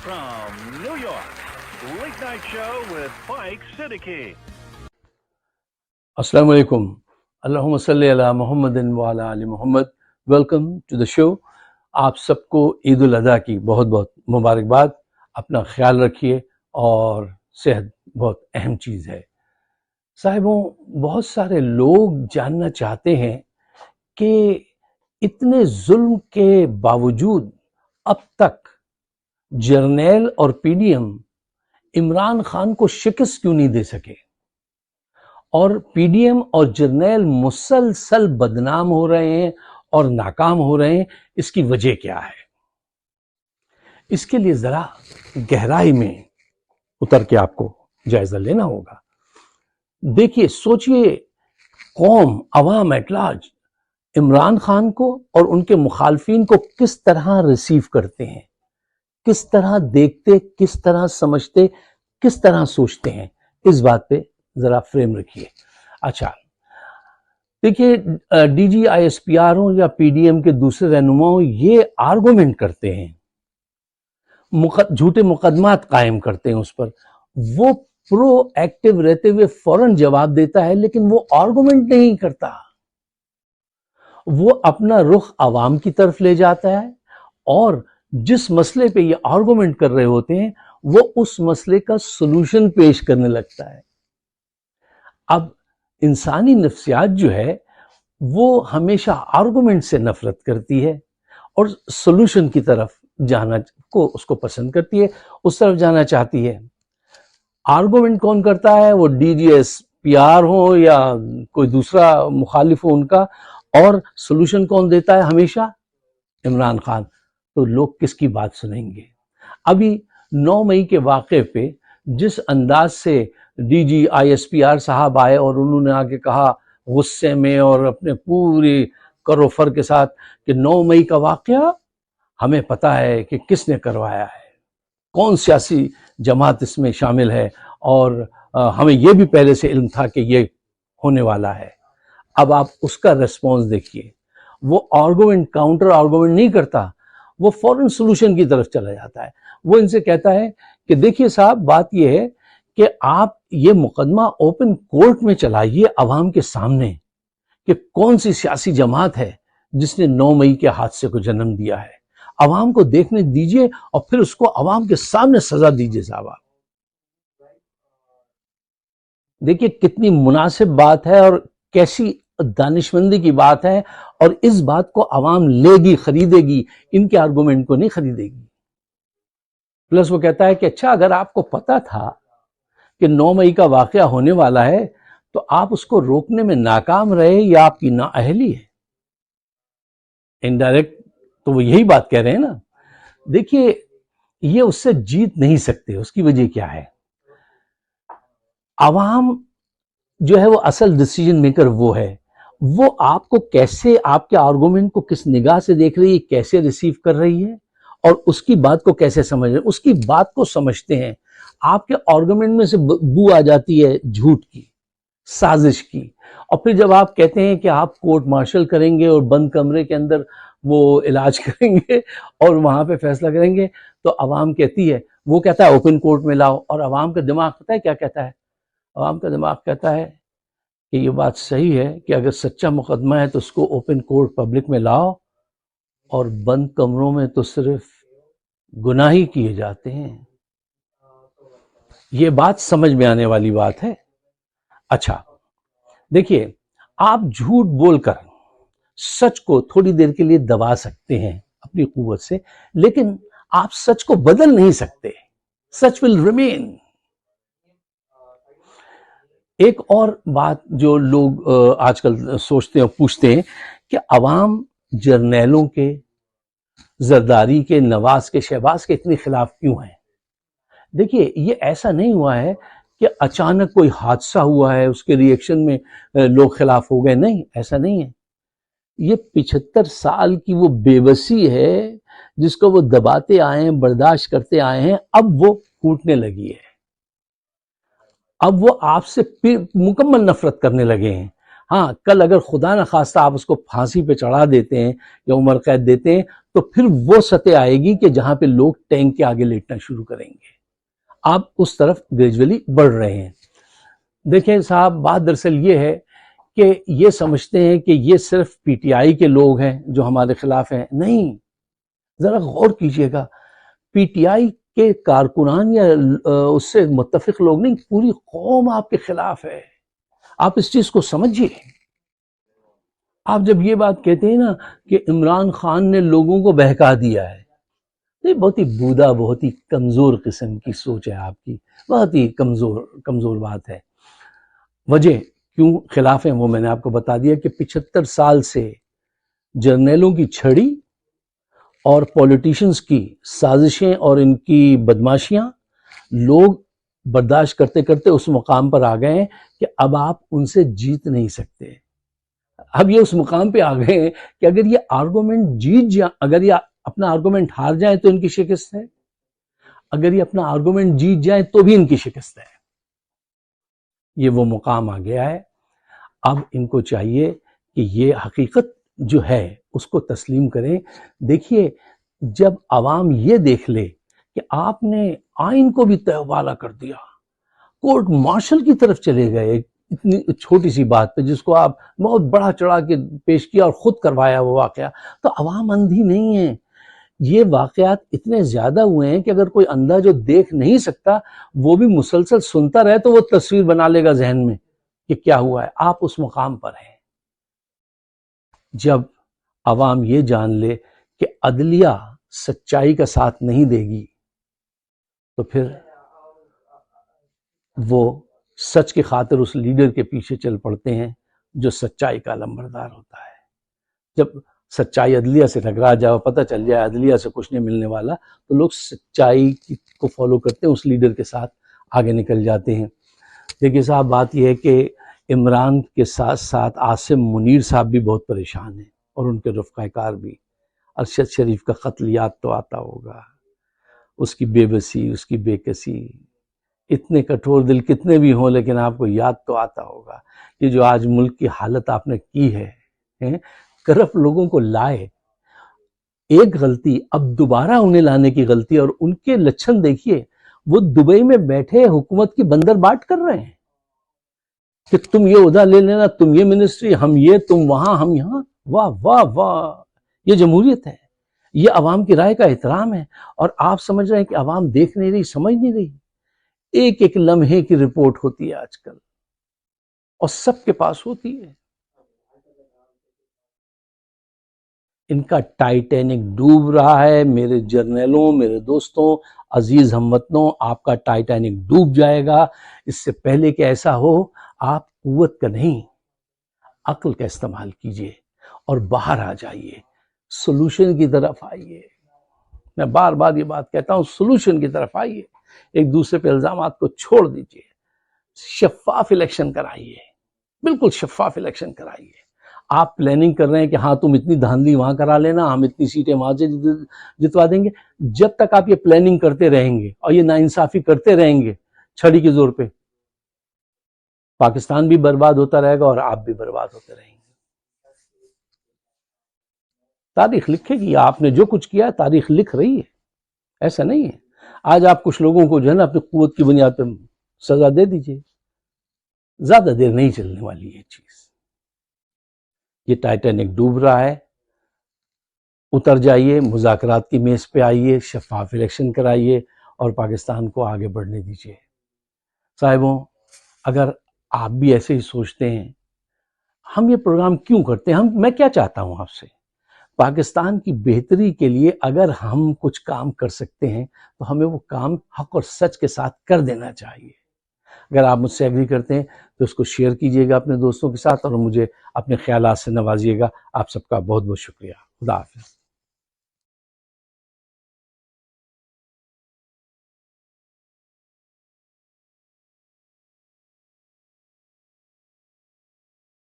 from New York, Late Night Show with Mike Siddiqui. Assalamu alaikum. Allahumma salli ala Muhammadin wa ala ali Muhammad. Welcome to the show. آپ سب کو عید الاضحیٰ کی بہت بہت مبارکباد. اپنا خیال رکھیے اور صحت بہت اہم چیز ہے. صاحبوں، بہت سارے لوگ جاننا چاہتے ہیں کہ اتنے ظلم کے باوجود اب تک جرنیل اور P D M Imran Khan کو شکست کیوں نہیں دے سکے، اور پی ڈی ایم اور جرنیل مسلسل بدنام ہو رہے ہیں اور ناکام ہو رہے ہیں. اس کی وجہ کیا ہے؟ اس کے لیے ذرا گہرائی میں اتر کے آپ کو جائزہ لینا ہوگا. دیکھیے، سوچئے، قوم، عوام ایٹ لارج عمران خان کو اور ان کے مخالفین کو کس طرح ریسیو کرتے ہیں، کس طرح دیکھتے، کس طرح سمجھتے، کس طرح سوچتے ہیں. اس بات پہ ذرا فریم رکھیے. اچھا دیکھیے، D G I S P R ہوں یا پی ڈی ایم کے دوسرے رہنماؤں، یہ آرگومنٹ کرتے ہیں، جھوٹے مقدمات قائم کرتے ہیں اس پر. وہ پرو ایکٹیو رہتے ہوئے فوراً جواب دیتا ہے، لیکن وہ آرگومنٹ نہیں کرتا. وہ اپنا رخ عوام کی طرف لے جاتا ہے اور جس مسئلے پہ یہ آرگومنٹ کر رہے ہوتے ہیں وہ اس مسئلے کا سلوشن پیش کرنے لگتا ہے. اب انسانی نفسیات جو ہے وہ ہمیشہ آرگومنٹ سے نفرت کرتی ہے اور سلوشن کی طرف جانا کو اس کو پسند کرتی ہے، اس طرف جانا چاہتی ہے. آرگومنٹ کون کرتا ہے؟ وہ D G S P R ہو یا کوئی دوسرا مخالف ہو ان کا. اور سلوشن کون دیتا ہے؟ ہمیشہ عمران خان. تو لوگ کس کی بات سنیں گے؟ ابھی 9 مئی کے واقعے پہ جس انداز سے D G I S P R صاحب آئے اور انہوں نے آگے کہا غصے میں اور اپنے پوری کر و فر کے ساتھ کہ 9 مئی کا واقعہ ہمیں پتہ ہے کہ کس نے کروایا ہے، کون سیاسی جماعت اس میں شامل ہے، اور ہمیں یہ بھی پہلے سے علم تھا کہ یہ ہونے والا ہے. اب آپ اس کا ریسپونس دیکھیے. وہ آرگومنٹ، کاؤنٹر آرگومنٹ نہیں کرتا، وہ فوراً سلوشن کی طرف چلا جاتا ہے. وہ ان سے کہتا ہے کہ دیکھیے صاحب، بات یہ ہے کہ آپ یہ مقدمہ اوپن کورٹ میں چلائیے عوام کے سامنے کہ کون سی سیاسی جماعت ہے جس نے 9 مئی کے حادثے کو جنم دیا ہے. عوام کو دیکھنے دیجئے اور پھر اس کو عوام کے سامنے سزا دیجئے. صاحب دیکھیے کتنی مناسب بات ہے اور کیسی دانشمندی کی بات ہے، اور اس بات کو عوام لے گی، خریدے گی، ان کے آرگومنٹ کو نہیں خریدے گی. پلس وہ کہتا ہے کہ اچھا، اگر آپ کو پتا تھا کہ 9 مئی کا واقعہ ہونے والا ہے تو آپ اس کو روکنے میں ناکام رہے یا آپ کی نااہلی ہے. انڈائریکٹ تو وہ یہی بات کہہ رہے ہیں نا. دیکھیے، یہ اس سے جیت نہیں سکتے. اس کی وجہ کیا ہے؟ عوام جو ہے وہ اصل ڈیسیجن میکر وہ ہے. وہ آپ کو کیسے، آپ کے آرگومنٹ کو کس نگاہ سے دیکھ رہی ہے، کیسے ریسیو کر رہی ہے، اور اس کی بات کو کیسے سمجھ رہے ہیں. اس کی بات کو سمجھتے ہیں. آپ کے آرگومنٹ میں سے بو آ جاتی ہے جھوٹ کی، سازش کی، اور پھر جب آپ کہتے ہیں کہ آپ کورٹ مارشل کریں گے اور بند کمرے کے اندر وہ علاج کریں گے اور وہاں پہ فیصلہ کریں گے، تو عوام کہتی ہے، وہ کہتا ہے اوپن کورٹ میں لاؤ. اور عوام کا دماغ پتہ ہے کیا کہتا ہے؟ عوام کا دماغ کہتا ہے کہ یہ بات صحیح ہے کہ اگر سچا مقدمہ ہے تو اس کو اوپن کورٹ پبلک میں لاؤ، اور بند کمروں میں تو صرف گناہ ہی کیے جاتے ہیں. یہ بات سمجھ میں آنے والی بات ہے. اچھا دیکھیے، آپ جھوٹ بول کر سچ کو تھوڑی دیر کے لیے دبا سکتے ہیں اپنی قوت سے، لیکن آپ سچ کو بدل نہیں سکتے. سچ ول ریمین. ایک اور بات جو لوگ آج کل سوچتے ہیں اور پوچھتے ہیں کہ عوام جرنیلوں کے، زرداری کے، نواز کے، شہباز کے اتنے خلاف کیوں ہیں؟ دیکھیے، یہ ایسا نہیں ہوا ہے کہ اچانک کوئی حادثہ ہوا ہے اس کے ریئیکشن میں لوگ خلاف ہو گئے. نہیں، ایسا نہیں ہے. یہ 75 سال کی وہ بے بسی ہے جس کو وہ دباتے آئے ہیں، برداشت کرتے آئے ہیں. اب وہ پھوٹنے لگی ہے. اب وہ آپ سے مکمل نفرت کرنے لگے ہیں. ہاں، کل اگر خدا نخواستہ آپ اس کو پھانسی پہ چڑھا دیتے ہیں یا عمر قید دیتے ہیں تو پھر وہ سطح آئے گی کہ جہاں پہ لوگ ٹینک کے آگے لیٹنا شروع کریں گے. آپ اس طرف گریجولی بڑھ رہے ہیں. دیکھیں صاحب، بات دراصل یہ ہے کہ یہ سمجھتے ہیں کہ یہ صرف پی ٹی آئی کے لوگ ہیں جو ہمارے خلاف ہیں. نہیں، ذرا غور کیجئے گا، پی ٹی آئی کے کارکنان یا اس سے متفق لوگ نہیں، پوری قوم آپ کے خلاف ہے. آپ اس چیز کو سمجھیے. آپ جب یہ بات کہتے ہیں نا کہ عمران خان نے لوگوں کو بہکا دیا ہے، یہ بہت ہی بودا، بہت ہی کمزور قسم کی سوچ ہے آپ کی، بہت ہی کمزور بات ہے. وجہ کیوں خلاف ہیں وہ میں نے آپ کو بتا دیا کہ 75 سال سے جرنیلوں کی چھڑی اور پولیٹیشنز کی سازشیں اور ان کی بدماشیاں لوگ برداشت کرتے کرتے اس مقام پر آ گئے ہیں کہ اب آپ ان سے جیت نہیں سکتے. اب یہ اس مقام پہ آ گئے ہیں کہ اگر یہ آرگومنٹ جیت جائیں، اگر یہ اپنا آرگومنٹ ہار جائیں تو ان کی شکست ہے، اگر یہ اپنا آرگومنٹ جیت جائیں تو بھی ان کی شکست ہے. یہ وہ مقام آ گیا ہے. اب ان کو چاہیے کہ یہ حقیقت جو ہے اس کو تسلیم کریں. دیکھیے، جب عوام یہ دیکھ لے کہ آپ نے آئین کو بھی تہوالہ کر دیا، کورٹ مارشل کی طرف چلے گئے اتنی چھوٹی سی بات پہ، جس کو آپ بہت بڑا چڑھا کے پیش کیا اور خود کروایا وہ واقعہ، تو عوام اندھی نہیں ہے. یہ واقعات اتنے زیادہ ہوئے ہیں کہ اگر کوئی اندھا جو دیکھ نہیں سکتا وہ بھی مسلسل سنتا رہے تو وہ تصویر بنا لے گا ذہن میں کہ کیا ہوا ہے. آپ اس مقام پر ہیں. جب عوام یہ جان لے کہ عدلیہ سچائی کا ساتھ نہیں دے گی تو پھر وہ سچ کی خاطر اس لیڈر کے پیچھے چل پڑتے ہیں جو سچائی کا علمبردار ہوتا ہے. جب سچائی عدلیہ سے ٹکرا جائے، پتہ چل جائے عدلیہ سے کچھ نہیں ملنے والا، تو لوگ سچائی کو فالو کرتے ہیں، اس لیڈر کے ساتھ آگے نکل جاتے ہیں. دیکھیے صاحب، بات یہ ہے کہ عمران کے ساتھ ساتھ عاصم منیر صاحب بھی بہت پریشان ہیں اور ان کے رفقہ کار بھی. ارشد شریف کا قتل یاد تو آتا ہوگا، اس کی بے بسی، اس کی بے کسی. اتنے کٹھور دل کتنے بھی ہوں لیکن آپ کو یاد تو آتا ہوگا. یہ جو آج ملک کی حالت آپ نے کی ہے، کرپٹ لوگوں کو لائے، ایک غلطی اب دوبارہ انہیں لانے کی غلطی، اور ان کے لچھن دیکھیے. وہ دبئی میں بیٹھے حکومت کی بندر بانٹ کر رہے ہیں کہ تم یہ عہدہ لے لینا، تم یہ منسٹری، ہم یہ، تم وہاں، ہم یہاں. واہ واہ واہ، یہ جمہوریت ہے، یہ عوام کی رائے کا احترام ہے. اور آپ سمجھ رہے ہیں کہ عوام دیکھ نہیں رہی، سمجھ نہیں رہی. ایک ایک لمحے کی رپورٹ ہوتی ہے آج کل اور سب کے پاس ہوتی ہے. ان کا ٹائٹینک ڈوب رہا ہے. میرے جرنیلوں، میرے دوستوں، عزیز ہم وطنوں، آپ کا ٹائٹینک ڈوب جائے گا. اس سے پہلے کہ ایسا ہو، آپ قوت کا نہیں، عقل کا استعمال کیجئے اور باہر آ جائیے، سولوشن کی طرف آئیے. میں بار بار یہ بات کہتا ہوں، سولوشن کی طرف آئیے. ایک دوسرے پہ الزامات کو چھوڑ دیجئے، شفاف الیکشن کرائیے، بالکل شفاف الیکشن کرائیے. آپ پلاننگ کر رہے ہیں کہ ہاں تم اتنی دھاندلی وہاں کرا لینا، ہم اتنی سیٹیں وہاں سے جتوا دیں گے. جب تک آپ یہ پلاننگ کرتے رہیں گے اور یہ ناانصافی کرتے رہیں گے چھڑی کے زور پہ، پاکستان بھی برباد ہوتا رہے گا اور آپ بھی برباد ہوتے رہیں گے. تاریخ لکھے گی. آپ نے جو کچھ کیا ہے تاریخ لکھ رہی ہے، ایسا نہیں ہے. آج آپ کچھ لوگوں کو جو ہے نا اپنی قوت کی بنیاد پہ سزا دے دیجئے، زیادہ دیر نہیں چلنے والی یہ چیز. یہ ٹائٹینک ڈوب رہا ہے. اتر جائیے، مذاکرات کی میز پہ آئیے، شفاف الیکشن کرائیے اور پاکستان کو آگے بڑھنے دیجیے. صاحبوں، اگر آپ بھی ایسے ہی سوچتے ہیں، ہم یہ پروگرام کیوں کرتے ہیں؟ میں کیا چاہتا ہوں آپ سے، پاکستان کی بہتری کے لیے اگر ہم کچھ کام کر سکتے ہیں تو ہمیں وہ کام حق اور سچ کے ساتھ کر دینا چاہیے. اگر آپ مجھ سے ایگری کرتے ہیں تو اس کو شیئر کیجئے گا اپنے دوستوں کے ساتھ اور مجھے اپنے خیالات سے نوازیے گا. آپ سب کا بہت بہت شکریہ. خدا حافظ.